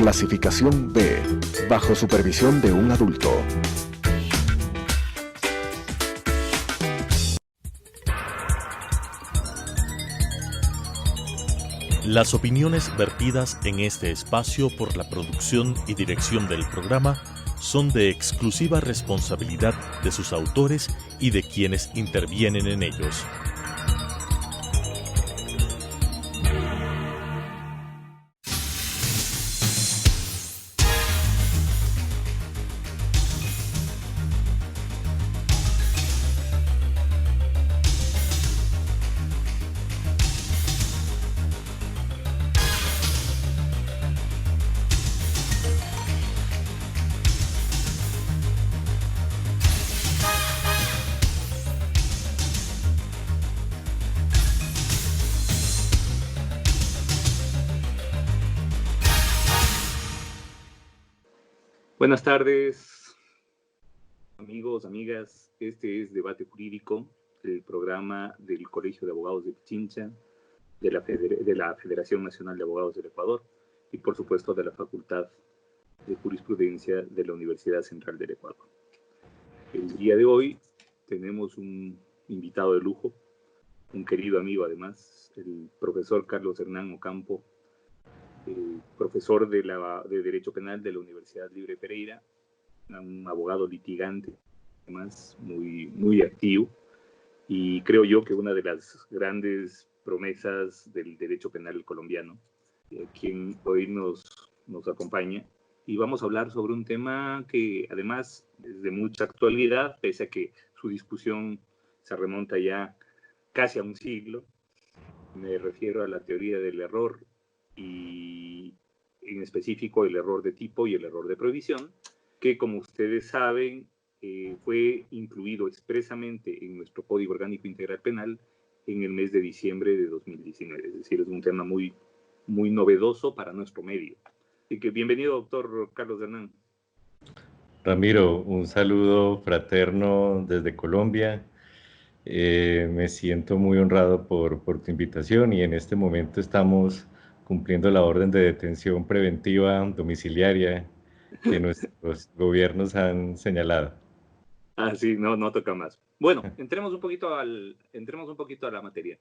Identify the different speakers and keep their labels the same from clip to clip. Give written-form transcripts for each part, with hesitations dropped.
Speaker 1: Clasificación B, bajo supervisión de un adulto.
Speaker 2: Las opiniones vertidas en este espacio por la producción y dirección del programa son de exclusiva responsabilidad de sus autores y de quienes intervienen en ellos.
Speaker 3: Buenas tardes, amigos, amigas. Este es Debate Jurídico, el programa del Colegio de Abogados de Pichincha, de la Federación Nacional de Abogados del Ecuador y, por supuesto, de la Facultad de Jurisprudencia de la Universidad Central del Ecuador. El día de hoy tenemos un invitado de lujo, un querido amigo además, el profesor Carlos Hernán Ocampo, profesor de Derecho Penal de la Universidad Libre Pereira, un abogado litigante, además muy activo, y creo yo que una de las grandes promesas del derecho penal colombiano, quien hoy nos acompaña. Y vamos a hablar sobre un tema que además es de mucha actualidad, pese a que su discusión se remonta ya casi a un siglo. Me refiero a la teoría del error y en específico el error de tipo y el error de prohibición, que como ustedes saben fue incluido expresamente en nuestro Código Orgánico Integral Penal en el mes de diciembre de 2019. Es decir, es un tema muy novedoso para nuestro medio. Así que bienvenido, doctor Carlos Hernán.
Speaker 4: Ramiro, un saludo fraterno desde Colombia. Me siento muy honrado por tu invitación y en este momento estamos cumpliendo la orden de detención preventiva domiciliaria que nuestros gobiernos han señalado.
Speaker 3: Ah, sí, no toca más. Bueno, entremos un poquito a la materia.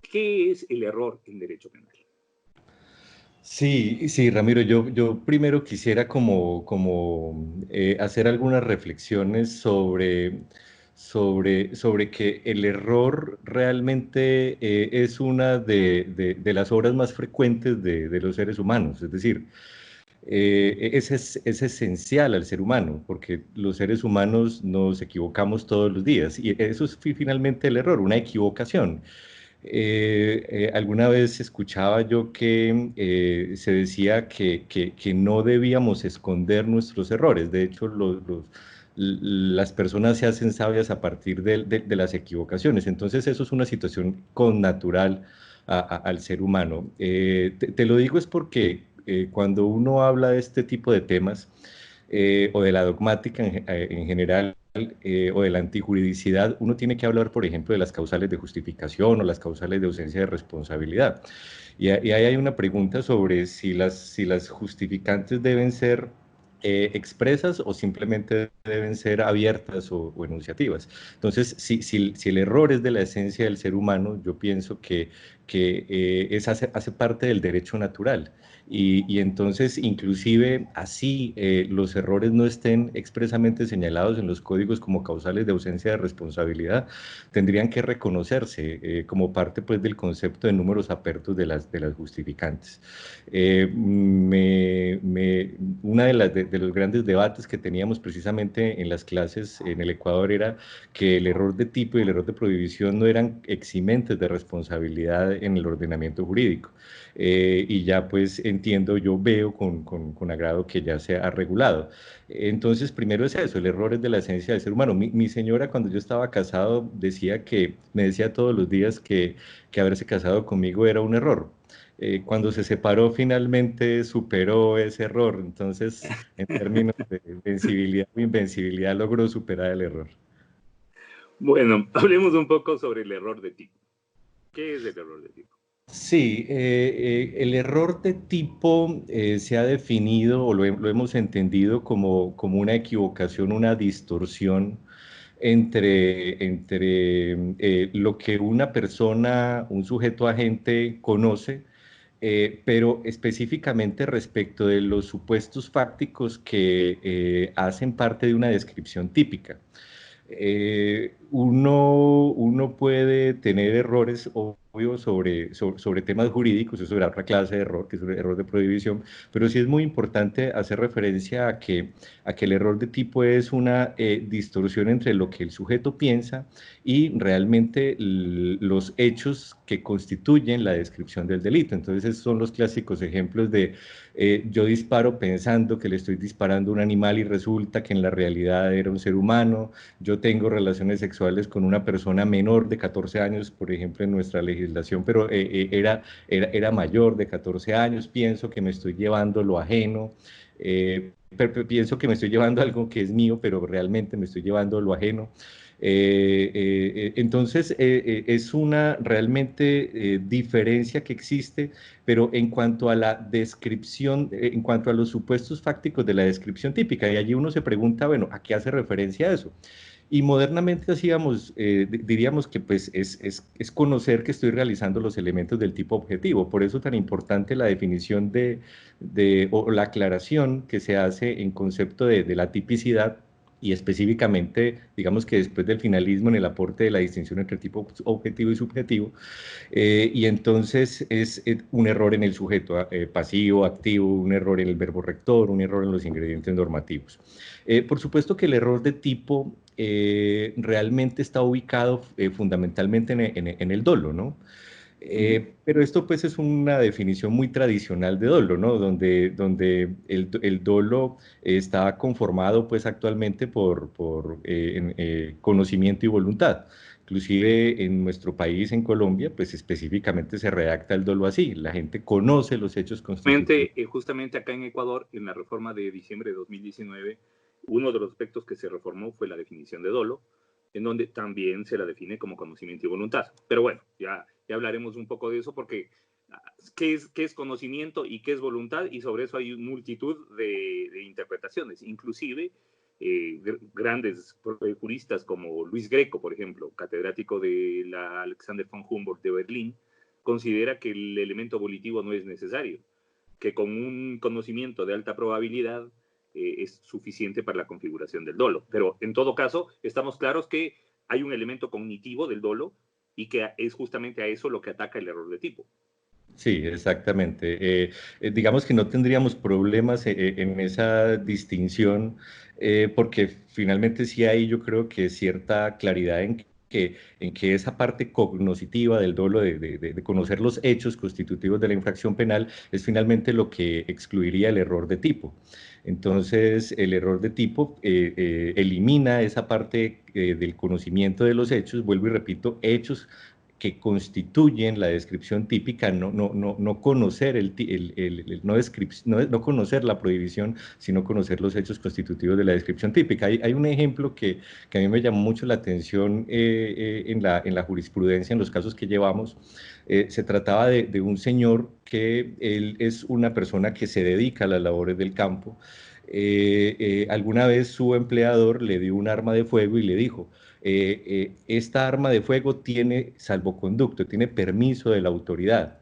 Speaker 3: ¿Qué es el error en derecho penal?
Speaker 4: Sí, Ramiro, yo primero quisiera hacer algunas reflexiones sobre que el error realmente es una de las obras más frecuentes de los seres humanos. Es decir, es esencial al ser humano, porque los seres humanos nos equivocamos todos los días y eso es finalmente el error, una equivocación. Alguna vez escuchaba yo que se decía que no debíamos esconder nuestros errores. De hecho, las personas se hacen sabias a partir de las equivocaciones. Entonces, eso es una situación connatural al ser humano. Te lo digo es porque cuando uno habla de este tipo de temas o de la dogmática en general, o de la antijuridicidad, uno tiene que hablar, por ejemplo, de las causales de justificación o las causales de ausencia de responsabilidad. Y ahí hay una pregunta sobre si las justificantes deben ser expresas o simplemente deben ser abiertas o enunciativas. Entonces, si el error es de la esencia del ser humano, yo pienso que hace parte del derecho natural. Y entonces, inclusive así los errores no estén expresamente señalados en los códigos como causales de ausencia de responsabilidad, tendrían que reconocerse como parte pues, del concepto de números apertos de las justificantes. Una de los grandes debates que teníamos precisamente en las clases en el Ecuador era que el error de tipo y el error de prohibición no eran eximentes de responsabilidad en el ordenamiento jurídico. Y ya pues entiendo, yo veo con agrado que ya se ha regulado. Entonces, primero es eso, el error es de la esencia del ser humano. Mi señora, cuando yo estaba casado, me decía todos los días que haberse casado conmigo era un error. Cuando se separó, finalmente superó ese error. Entonces, en términos de vencibilidad o invencibilidad, logró superar el error.
Speaker 3: Bueno, hablemos un poco sobre el error de tipo. ¿Qué es el error de tipo?
Speaker 4: Sí, el error de tipo se ha definido o lo hemos entendido como una equivocación, una distorsión entre lo que una persona, un sujeto agente conoce, pero específicamente respecto de los supuestos fácticos que hacen parte de una descripción típica. Uno puede tener errores obvios sobre temas jurídicos, eso era otra clase de error, que es el error de prohibición, pero sí es muy importante hacer referencia a que el error de tipo es una distorsión entre lo que el sujeto piensa y realmente los hechos que constituyen la descripción del delito. Entonces, esos son los clásicos ejemplos de yo disparo pensando que le estoy disparando a un animal y resulta que en la realidad era un ser humano. Yo tengo relaciones sexuales con una persona menor de 14 años, por ejemplo, en nuestra legislación, pero era mayor de 14 años. Pienso que me estoy llevando lo ajeno. Pienso que me estoy llevando algo que es mío, pero realmente me estoy llevando lo ajeno. Entonces, es una realmente diferencia que existe, pero en cuanto a la descripción, en cuanto a los supuestos fácticos de la descripción típica, y allí uno se pregunta, bueno, ¿a qué hace referencia eso? Y modernamente hacíamos, diríamos que pues es conocer que estoy realizando los elementos del tipo objetivo. Por eso tan importante la definición o la aclaración que se hace en concepto de la tipicidad y específicamente, digamos que después del finalismo en el aporte de la distinción entre tipo objetivo y subjetivo, y entonces es un error en el sujeto pasivo, activo, un error en el verbo rector, un error en los ingredientes normativos. Por supuesto que el error de tipo realmente está ubicado fundamentalmente en el dolo, ¿no? Pero esto pues es una definición muy tradicional de dolo, ¿no? Donde el dolo está conformado pues actualmente por conocimiento y voluntad. Inclusive en nuestro país, en Colombia, pues específicamente se redacta el dolo así. La gente conoce los hechos constitutivos.
Speaker 3: Justamente acá en Ecuador, en la reforma de diciembre de 2019, uno de los aspectos que se reformó fue la definición de dolo, en donde también se la define como conocimiento y voluntad. Pero bueno, ya hablaremos un poco de eso porque ¿qué es conocimiento y qué es voluntad? Y sobre eso hay multitud de interpretaciones. Inclusive grandes juristas como Luis Greco, por ejemplo, catedrático de la Alexander von Humboldt de Berlín, considera que el elemento volitivo no es necesario, que con un conocimiento de alta probabilidad es suficiente para la configuración del dolo. Pero en todo caso, estamos claros que hay un elemento cognitivo del dolo y que es justamente a eso lo que ataca el error de tipo.
Speaker 4: Sí, exactamente. Digamos que no tendríamos problemas en esa distinción, porque finalmente sí hay, yo creo que cierta claridad en que esa parte cognoscitiva del dolo, de conocer los hechos constitutivos de la infracción penal, es finalmente lo que excluiría el error de tipo. Entonces, el error de tipo elimina esa parte del conocimiento de los hechos, vuelvo y repito, hechos que constituyen la descripción típica, no conocer, no conocer la prohibición, sino conocer los hechos constitutivos de la descripción típica. Hay un ejemplo que a mí me llamó mucho la atención en la jurisprudencia, en los casos que llevamos. Se trataba de un señor que él es una persona que se dedica a las labores del campo. Alguna vez su empleador le dio un arma de fuego y le dijo, esta arma de fuego tiene salvoconducto, tiene permiso de la autoridad.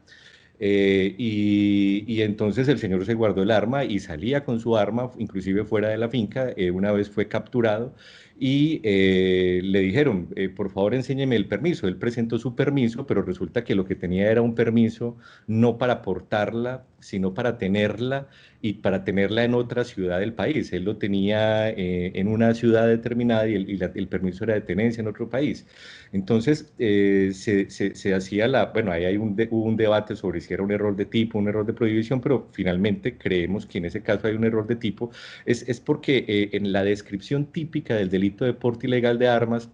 Speaker 4: Y entonces el señor se guardó el arma y salía con su arma, inclusive fuera de la finca. Una vez fue capturado y le dijeron, por favor enséñeme el permiso. Él presentó su permiso, pero resulta que lo que tenía era un permiso no para portarla, sino para tenerla y para tenerla en otra ciudad del país. Él lo tenía en una ciudad determinada y el permiso era de tenencia en otro país. Entonces, se hacía bueno, ahí hubo un debate sobre si era un error de tipo, un error de prohibición, pero finalmente creemos que en ese caso hay un error de tipo. Es porque en la descripción típica del delito de porte ilegal de armas,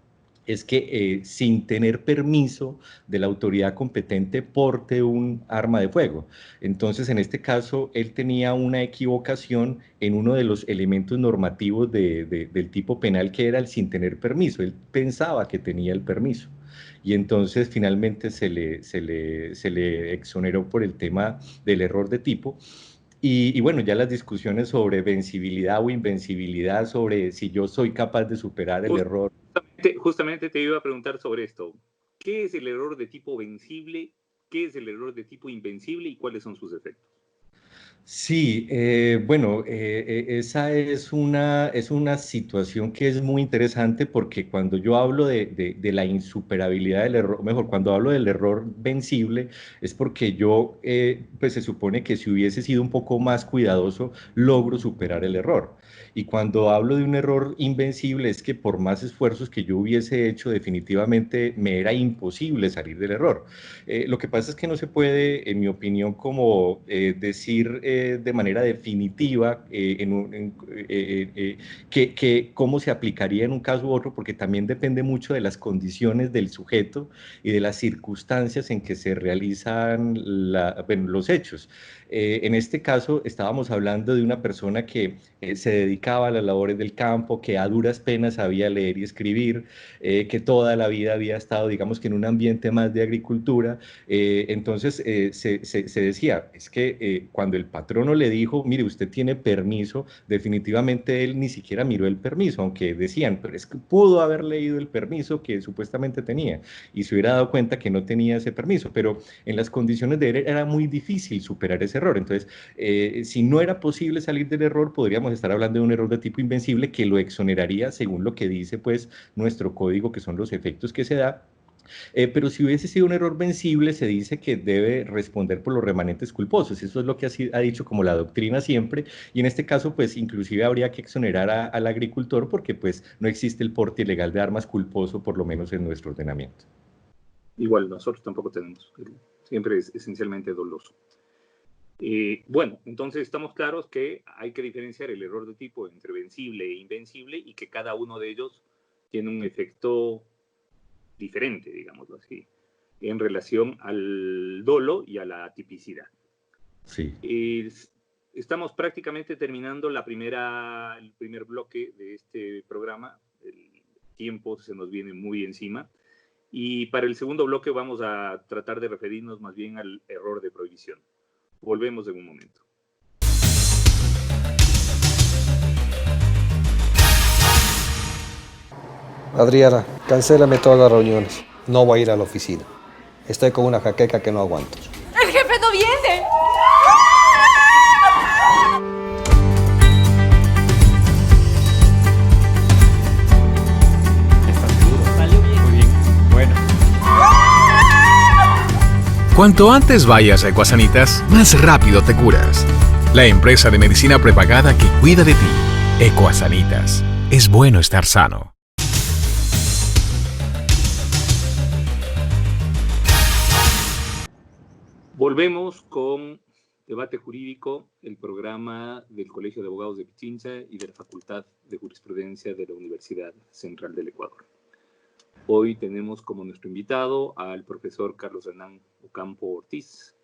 Speaker 4: es que sin tener permiso de la autoridad competente porte un arma de fuego. Entonces, en este caso, él tenía una equivocación en uno de los elementos normativos del tipo penal, que era el sin tener permiso. Él pensaba que tenía el permiso. y entonces finalmente se le exoneró por el tema del error de tipo. Y bueno, ya las discusiones sobre vencibilidad o invencibilidad, sobre si yo soy capaz de superar el error.
Speaker 3: Justamente te iba a preguntar sobre esto. ¿Qué es el error de tipo vencible? ¿Qué es el error de tipo invencible? ¿Y cuáles son sus efectos?
Speaker 4: Sí, bueno, esa es una situación que es muy interesante porque cuando yo hablo de la insuperabilidad del error, mejor, cuando hablo del error vencible, es porque yo, pues se supone que si hubiese sido un poco más cuidadoso, logro superar el error. Y cuando hablo de un error invencible, es que por más esfuerzos que yo hubiese hecho, definitivamente me era imposible salir del error. Lo que pasa es que no se puede, en mi opinión, como decir de manera definitiva que cómo se aplicaría en un caso u otro, porque también depende mucho de las condiciones del sujeto y de las circunstancias en que se realizan bueno, los hechos. En este caso, estábamos hablando de una persona que se dedicaba a las labores del campo, que a duras penas sabía leer y escribir, que toda la vida había estado, digamos que en un ambiente más de agricultura. Entonces se decía, es que cuando el patrono le dijo, mire, usted tiene permiso, definitivamente él ni siquiera miró el permiso, aunque decían, pero es que pudo haber leído el permiso que supuestamente tenía y se hubiera dado cuenta que no tenía ese permiso, pero en las condiciones de él era muy difícil superar ese error. Entonces, si no era posible salir del error, podríamos estar hablando de un error de tipo invencible que lo exoneraría según lo que dice pues nuestro código, que son los efectos que se da. Pero si hubiese sido un error vencible, se dice que debe responder por los remanentes culposos. Eso es lo que ha dicho como la doctrina siempre. Y en este caso, pues inclusive habría que exonerar al agricultor porque pues no existe el porte ilegal de armas culposo, por lo menos en nuestro ordenamiento.
Speaker 3: Igual, nosotros tampoco tenemos. Siempre es esencialmente doloso. Bueno, entonces estamos claros que hay que diferenciar el error de tipo entre vencible e invencible y que cada uno de ellos tiene un efecto diferente, digámoslo así, en relación al dolo y a la tipicidad.
Speaker 4: Sí.
Speaker 3: Estamos prácticamente terminando el primer bloque de este programa. El tiempo se nos viene muy encima. Y para el segundo bloque vamos a tratar de referirnos más bien al error de prohibición. Volvemos en un momento.
Speaker 5: Adriana, cancélame todas las reuniones. No voy a ir a la oficina. Estoy con una jaqueca que no aguanto.
Speaker 6: ¡El jefe no viene!
Speaker 7: ¿Estás seguro? Salió bien. Muy bien. Bueno.
Speaker 8: Cuanto antes vayas a Ecuasanitas, más rápido te curas. La empresa de medicina prepagada que cuida de ti. Ecuasanitas. Es bueno estar sano.
Speaker 3: Volvemos con Debate Jurídico, el programa del Colegio de Abogados de Pichincha y de la Facultad de Jurisprudencia de la Universidad Central del Ecuador. Hoy tenemos como nuestro invitado al profesor Carlos Hernán Ocampo Ortiz,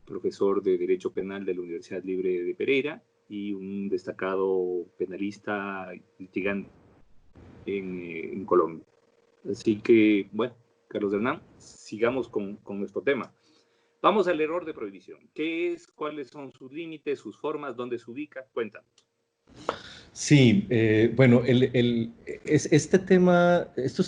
Speaker 3: profesor de Derecho Penal de la Universidad Libre de Pereira y un destacado penalista litigante en Colombia. Así que, bueno, Carlos Hernán, sigamos con nuestro tema. Vamos al error de prohibición. ¿Qué es? ¿Cuáles son sus límites, sus formas? ¿Dónde se ubica? Cuéntanos.
Speaker 4: Sí, bueno, estos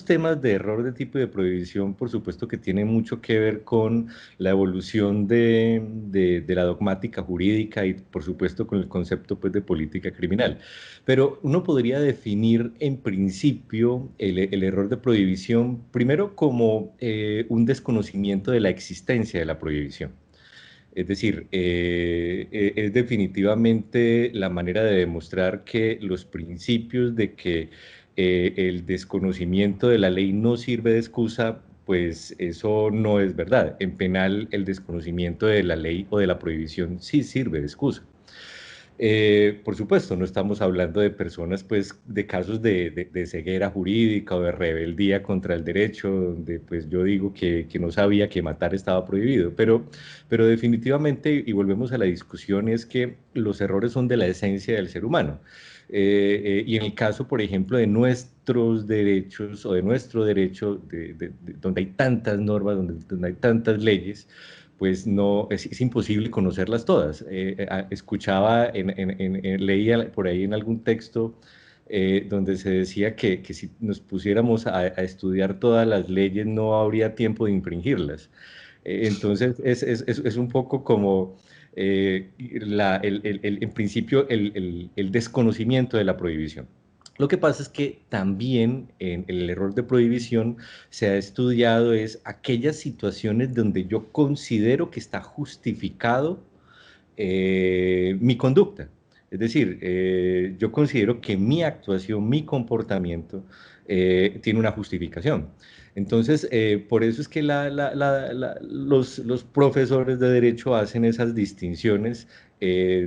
Speaker 4: temas de error de tipo de prohibición, por supuesto que tienen mucho que ver con la evolución de la dogmática jurídica y, por supuesto, con el concepto pues, de política criminal. Pero uno podría definir en principio el error de prohibición primero como un desconocimiento de la existencia de la prohibición. Es decir, es definitivamente la manera de demostrar que los principios de que el desconocimiento de la ley no sirve de excusa, pues eso no es verdad. En penal, el desconocimiento de la ley o de la prohibición sí sirve de excusa. Por supuesto, no estamos hablando de personas, pues, de casos de ceguera jurídica o de rebeldía contra el derecho, donde, pues, yo digo que no sabía que matar estaba prohibido, pero definitivamente, y volvemos a la discusión, es que los errores son de la esencia del ser humano. Y en el caso, por ejemplo, de nuestros derechos o de nuestro derecho, donde hay tantas normas, donde hay tantas leyes, pues no, es imposible conocerlas todas. Escuchaba, leía por ahí en algún texto donde se decía que si nos pusiéramos a estudiar todas las leyes no habría tiempo de infringirlas. Entonces es un poco como en principio el desconocimiento de la prohibición. Lo que pasa es que también en el error de prohibición se ha estudiado es aquellas situaciones donde yo considero que está justificado mi conducta. Es decir, yo considero que mi actuación, mi comportamiento tiene una justificación. Entonces, por eso es que los profesores de derecho hacen esas distinciones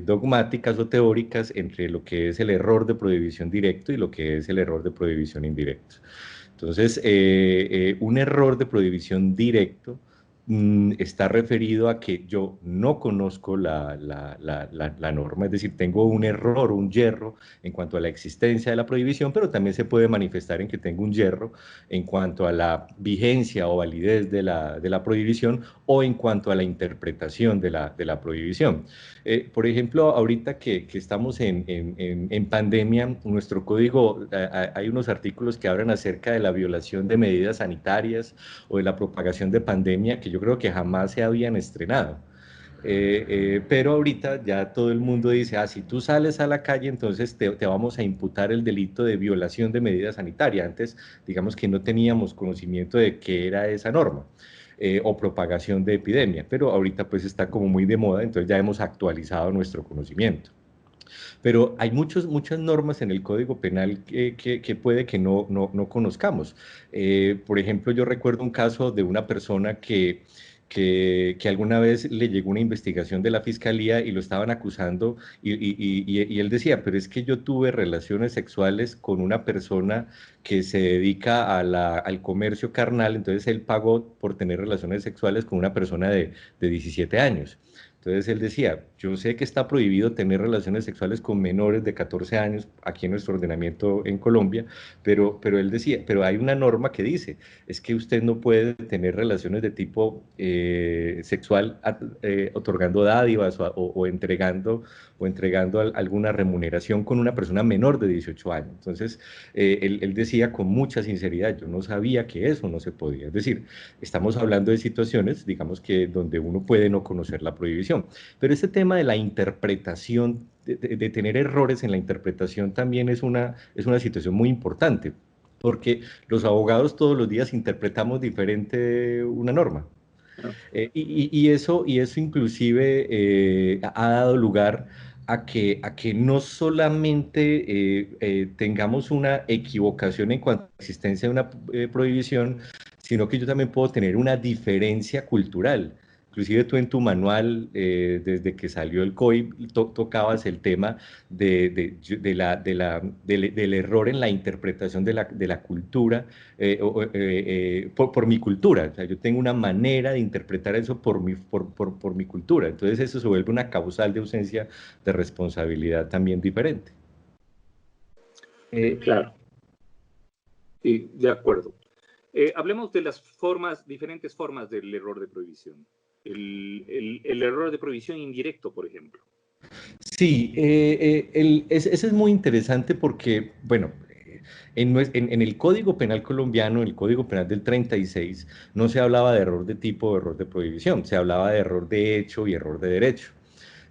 Speaker 4: dogmáticas o teóricas entre lo que es el error de prohibición directo y lo que es el error de prohibición indirecto. Entonces, un error de prohibición directo está referido a que yo no conozco la norma, es decir, tengo un error, un yerro en cuanto a la existencia de la prohibición, pero también se puede manifestar en que tengo un yerro en cuanto a la vigencia o validez de la prohibición o en cuanto a la interpretación de la prohibición. Por ejemplo, ahorita que estamos en pandemia, nuestro código, hay unos artículos que hablan acerca de la violación de medidas sanitarias o de la propagación de pandemia que yo creo que jamás se habían estrenado. Pero ahorita ya todo el mundo dice, si tú sales a la calle, entonces te vamos a imputar el delito de violación de medidas sanitarias. Antes, digamos que no teníamos conocimiento de qué era esa norma. O propagación de epidemia, pero ahorita pues está como muy de moda, entonces ya hemos actualizado nuestro conocimiento. Pero hay muchas normas en el Código Penal que puede que no conozcamos. Por ejemplo, yo recuerdo un caso de una persona que alguna vez le llegó una investigación de la fiscalía y lo estaban acusando y él decía, pero es que yo tuve relaciones sexuales con una persona que se dedica al comercio carnal, entonces él pagó por tener relaciones sexuales con una persona de 17 años. Entonces él decía, yo sé que está prohibido tener relaciones sexuales con menores de 14 años aquí en nuestro ordenamiento en Colombia, pero él decía, pero hay una norma que dice, es que usted no puede tener relaciones de tipo sexual otorgando dádivas o entregando alguna remuneración con una persona menor de 18 años. Entonces él decía con mucha sinceridad, yo no sabía que eso no se podía. Es decir, estamos hablando de situaciones, digamos que donde uno puede no conocer la prohibición. Pero ese tema de la interpretación, de tener errores en la interpretación también es una situación muy importante, porque los abogados todos los días interpretamos diferente una norma. Y eso inclusive ha dado lugar a que no solamente tengamos una equivocación en cuanto a la existencia de una prohibición, sino que yo también puedo tener una diferencia cultural. Inclusive tú en tu manual, desde que salió el COI, tocabas el tema del error en la interpretación de la cultura por mi cultura. O sea, yo tengo una manera de interpretar eso por mi cultura. Entonces eso se vuelve una causal de ausencia de responsabilidad también diferente.
Speaker 3: Claro. Sí, de acuerdo. Hablemos de las diferentes formas del error de prohibición. El error de prohibición indirecto, por ejemplo.
Speaker 4: Sí, ese es muy interesante porque, bueno, en el Código Penal colombiano, el Código Penal del 36, no se hablaba de error de tipo o error de prohibición, se hablaba de error de hecho y error de derecho.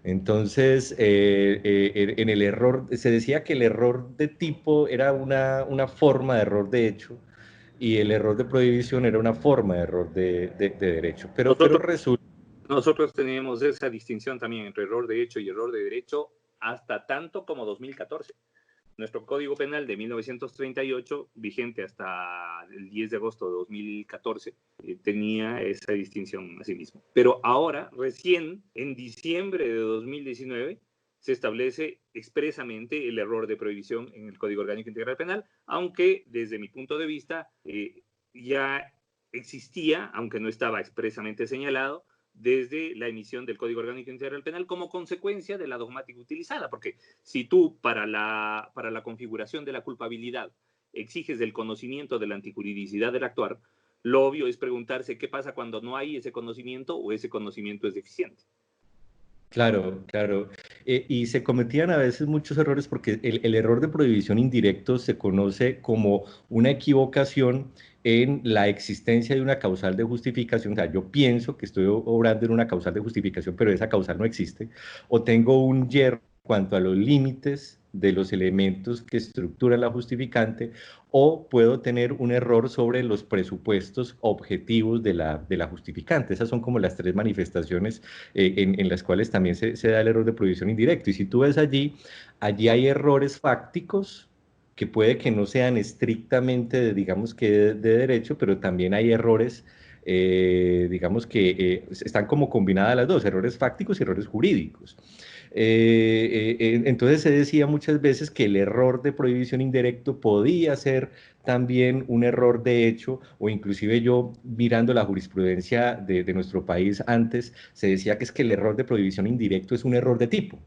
Speaker 4: Entonces, en el error, se decía que el error de tipo era una forma de error de hecho y el error de prohibición era una forma de error de derecho. Pero resulta...
Speaker 3: Nosotros tenemos esa distinción también entre error de hecho y error de derecho hasta tanto como 2014. Nuestro Código Penal de 1938, vigente hasta el 10 de agosto de 2014, tenía esa distinción a sí mismo. Pero ahora, recién, en diciembre de 2019, se establece expresamente el error de prohibición en el Código Orgánico Integral Penal, aunque desde mi punto de vista ya existía, aunque no estaba expresamente señalado, desde la emisión del Código Orgánico Integral Penal como consecuencia de la dogmática utilizada, porque si tú para la configuración de la culpabilidad exiges el conocimiento de la anticuridicidad del actuar, lo obvio es preguntarse qué pasa cuando no hay ese conocimiento o ese conocimiento es deficiente.
Speaker 4: Claro, claro. Y se cometían a veces muchos errores porque el error de prohibición indirecto se conoce como una equivocación en la existencia de una causal de justificación. O sea, yo pienso que estoy obrando en una causal de justificación, pero esa causal no existe. O tengo un yerro en cuanto a los límites de los elementos que estructuran la justificante, o puedo tener un error sobre los presupuestos objetivos de la justificante. Esas son como las tres manifestaciones en las cuales también se da el error de prohibición indirecto. Y si tú ves allí hay errores fácticos que puede que no sean estrictamente, digamos que de derecho, pero también hay errores, digamos que están como combinadas las dos, errores fácticos y errores jurídicos. Entonces se decía muchas veces que el error de prohibición indirecto podía ser también un error de hecho, o inclusive yo mirando la jurisprudencia de nuestro país antes, se decía que es que el error de prohibición indirecto es un error de tipo.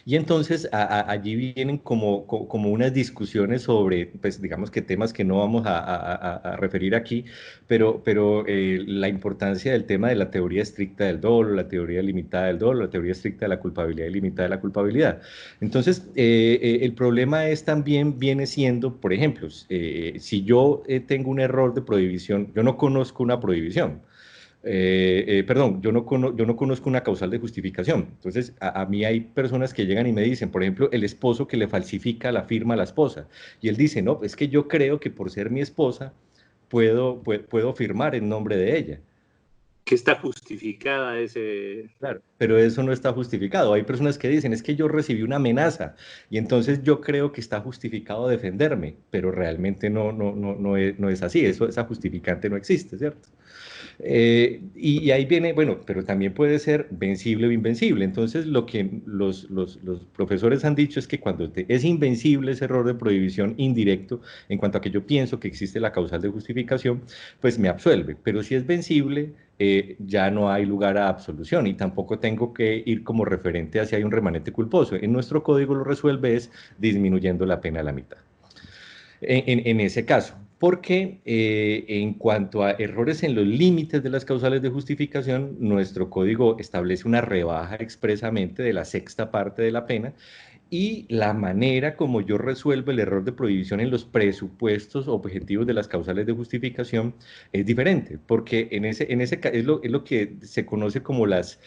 Speaker 4: Y entonces allí vienen como unas discusiones sobre, pues digamos que temas que no vamos a referir aquí, pero la importancia del tema de la teoría estricta del dolo, la teoría limitada del dolo, la teoría estricta de la culpabilidad y limitada de la culpabilidad. Entonces, el problema es también viene siendo, por ejemplo, si yo tengo un error de prohibición, yo no conozco una prohibición. Perdón, yo no conozco una causal de justificación. Entonces, a mí hay personas que llegan y me dicen, por ejemplo, el esposo que le falsifica la firma a la esposa. Y él dice, no, es que yo creo que por ser mi esposa puedo firmar en nombre de ella.
Speaker 3: Que está justificada ese...
Speaker 4: Claro, pero eso no está justificado. Hay personas que dicen, es que yo recibí una amenaza y entonces yo creo que está justificado defenderme, pero realmente no es así. Esa justificante no existe, ¿cierto? Y ahí viene, bueno, pero también puede ser vencible o invencible. Entonces, lo que los profesores han dicho es que cuando es invencible ese error de prohibición indirecto, en cuanto a que yo pienso que existe la causal de justificación, pues me absuelve. Pero si es vencible, ya no hay lugar a absolución y tampoco tengo que ir como referente hacia hay un remanente culposo. En nuestro código lo resuelve es disminuyendo la pena a la mitad. En ese caso, porque en cuanto a errores en los límites de las causales de justificación, nuestro código establece una rebaja expresamente de la sexta parte de la pena, y la manera como yo resuelvo el error de prohibición en los presupuestos objetivos de las causales de justificación es diferente, porque en ese es lo que se conoce como las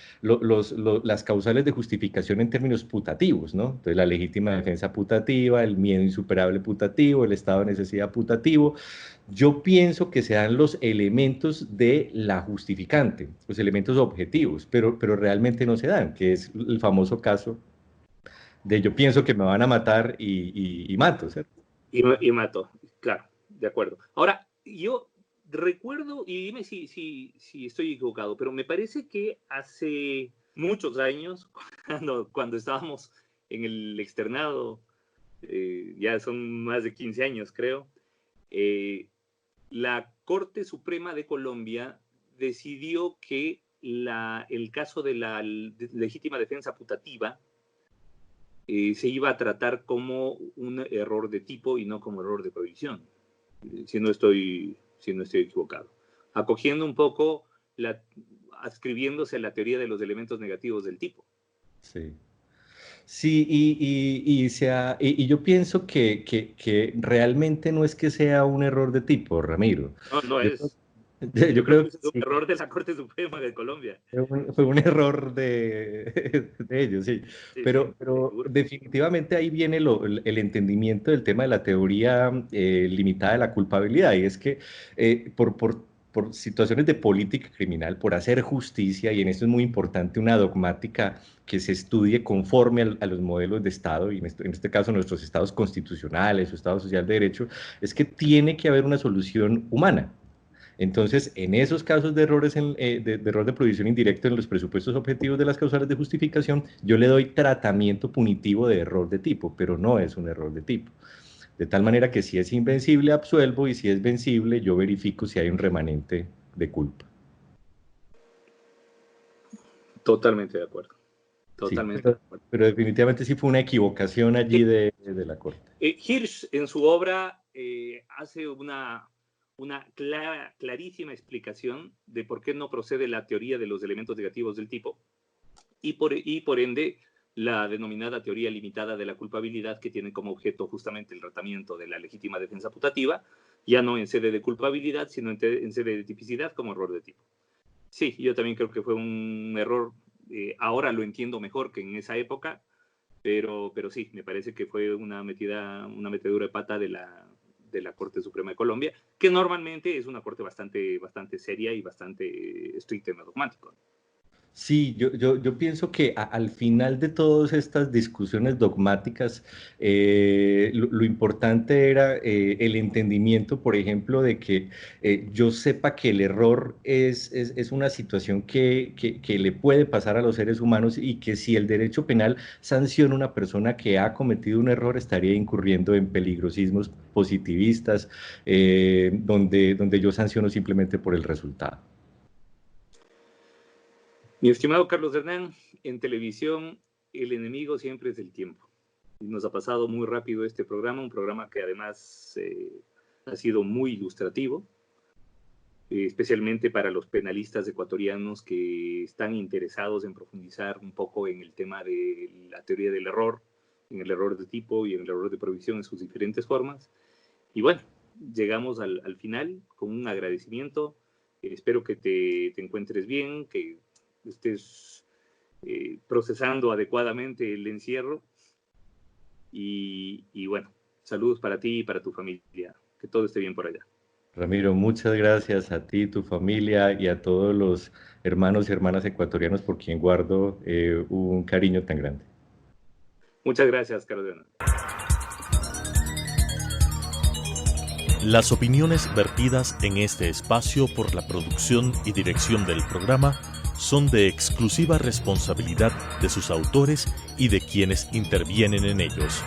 Speaker 4: causales de justificación en términos putativos, ¿no? Entonces, la legítima defensa putativa, el miedo insuperable putativo, el estado de necesidad putativo. Yo pienso que se dan los elementos de la justificante, los elementos objetivos, pero realmente no se dan, que es el famoso caso de yo pienso que me van a matar y mato, ¿cierto?
Speaker 3: Y mato, claro, de acuerdo. Ahora, yo recuerdo, y dime si estoy equivocado, pero me parece que hace muchos años, cuando estábamos en el externado, ya son más de 15 años creo, la Corte Suprema de Colombia decidió que el caso de la legítima defensa putativa se iba a tratar como un error de tipo y no como error de prohibición, si no estoy equivocado, acogiendo un poco, adscribiéndose a la teoría de los elementos negativos del tipo.
Speaker 4: Sí. Sí, y yo pienso que realmente no es que sea un error de tipo, Ramiro.
Speaker 3: No es.
Speaker 4: Yo creo que
Speaker 3: es un error de la Corte Suprema de Colombia.
Speaker 4: Fue un error de ellos, sí. Pero definitivamente ahí viene el entendimiento del tema de la teoría limitada de la culpabilidad, y es que por situaciones de política criminal, por hacer justicia, y en esto es muy importante una dogmática que se estudie conforme a los modelos de Estado, y en este caso nuestros estados constitucionales o Estado social de derecho, es que tiene que haber una solución humana. Entonces, en esos casos de errores de error de provisión indirecto en los presupuestos objetivos de las causales de justificación, yo le doy tratamiento punitivo de error de tipo, pero no es un error de tipo. De tal manera que si es invencible, absuelvo, y si es vencible, yo verifico si hay un remanente de culpa.
Speaker 3: Totalmente de acuerdo. Totalmente
Speaker 4: Sí,
Speaker 3: de acuerdo.
Speaker 4: Pero definitivamente sí fue una equivocación allí de la Corte.
Speaker 3: Hirsch, en su obra, hace una clarísima explicación de por qué no procede la teoría de los elementos negativos del tipo y por ende la denominada teoría limitada de la culpabilidad, que tiene como objeto justamente el tratamiento de la legítima defensa putativa, ya no en sede de culpabilidad, sino en sede de tipicidad como error de tipo. Sí, yo también creo que fue un error, ahora lo entiendo mejor que en esa época, pero sí, me parece que fue una metedura de pata de la Corte Suprema de Colombia, que normalmente es una corte bastante seria y bastante estricta en lo dogmático.
Speaker 4: Sí, yo pienso que al final de todas estas discusiones dogmáticas, lo importante era el entendimiento, por ejemplo, de que yo sepa que el error es una situación que le puede pasar a los seres humanos, y que si el derecho penal sanciona a una persona que ha cometido un error, estaría incurriendo en peligrosismos positivistas, donde yo sanciono simplemente por el resultado.
Speaker 3: Mi estimado Carlos Hernán, en televisión el enemigo siempre es el tiempo. Nos ha pasado muy rápido este programa, un programa que además ha sido muy ilustrativo, especialmente para los penalistas ecuatorianos que están interesados en profundizar un poco en el tema de la teoría del error, en el error de tipo y en el error de provisión en sus diferentes formas. Y bueno, llegamos al final con un agradecimiento. Espero que te encuentres bien, que estés procesando adecuadamente el encierro, y bueno, saludos para ti y para tu familia, que todo esté bien por allá.
Speaker 4: Ramiro, muchas gracias a ti, tu familia y a todos los hermanos y hermanas ecuatorianos por quien guardo un cariño tan grande.
Speaker 3: Muchas gracias, Carlos.
Speaker 2: Las opiniones vertidas en este espacio por la producción y dirección del programa son de exclusiva responsabilidad de sus autores y de quienes intervienen en ellos.